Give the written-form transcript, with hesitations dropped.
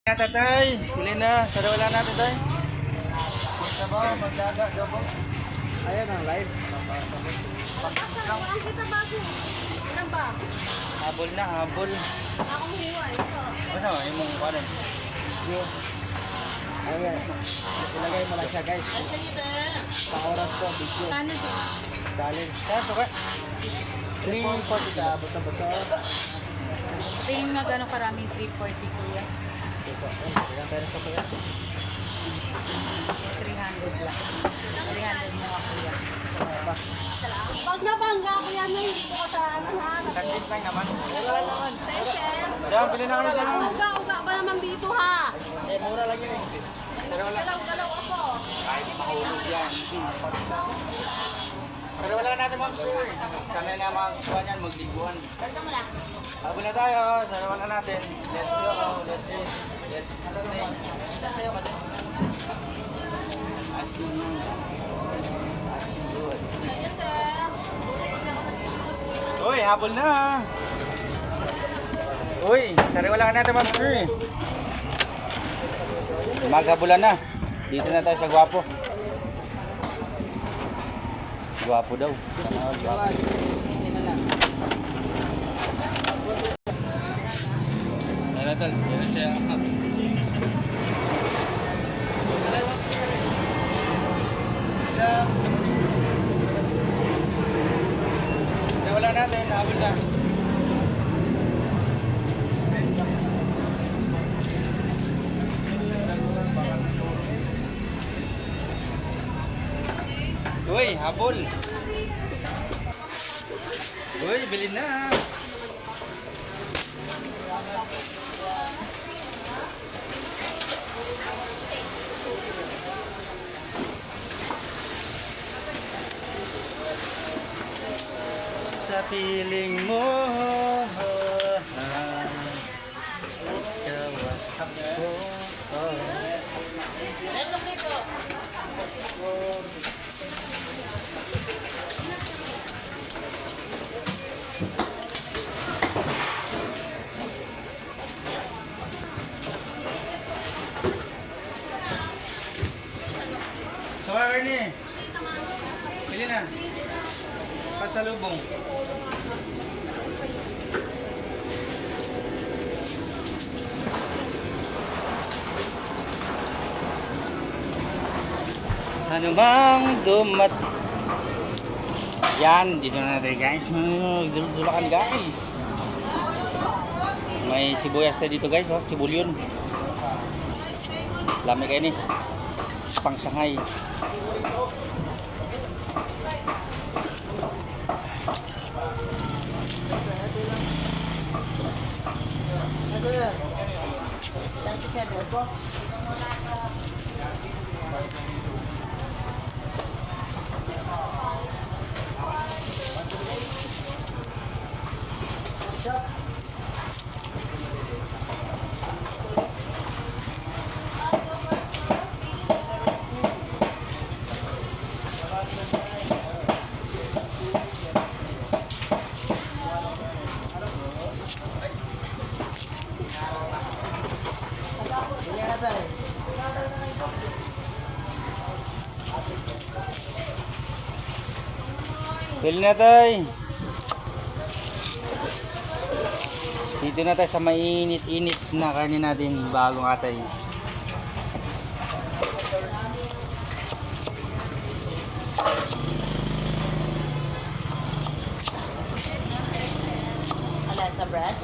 Nga tatay, huli na. Sarawalan natin tayo. Punta ba? Magdaga, double. Ayan ang live. Ang kita bago. Ilan ba? Habol na, habol. Akong hiwa, ito. Ano, yung mong kanan. Yun. Ayan. Ilagay mo lang siya guys. Sa oras ko, video. Kano to? Challenge. Saan to ka? 340 ka. Basta-basta. Ito yung mga gano'ng karaming 340 kuya. Ito. Ayan tayo sa kuya. 300 lang. 300 mga kuya. Pa. Pag nabangga ko yan, hindi ko kasalanan ha. Kantin tayo naman. Mura lang naman. Sir, Diyan, pili na ka na tayo. uga pa naman dito ha. Eh, mura lang yun eh. Galaw-galaw ako. Kahit mahulog yan. Sarawalan natin mga sir. Kami na mga kuha niyan, magliguan. Basta mo lang. Habol na tayo. Sarawalan natin. Let's go. Let's see. Let's see. Sa'yo ka din. Asin na. Asin good. Yes, sir. Uy, habol na. Uy, sarawalan natin mga sir. Maghabulan na. Dito na tayo sa Gwapo. Gwapo daw. Ano tol? Ano siya? Wala natin, habol na. Uy, habol. Uy, bilhin na. Sa piling mo, ikaw at ako. So, Ernie, pili na. Pasalubong. Ano bang dumat? Yan, dito na natin guys. Dulakan guys. May sibuyas na dito guys, oh, sibulyon. Lami kayo ni. Pang Shanghai. Pili na tayo. Dito na tayo sa mainit-init na karne natin bagong atay. Ala sa breast?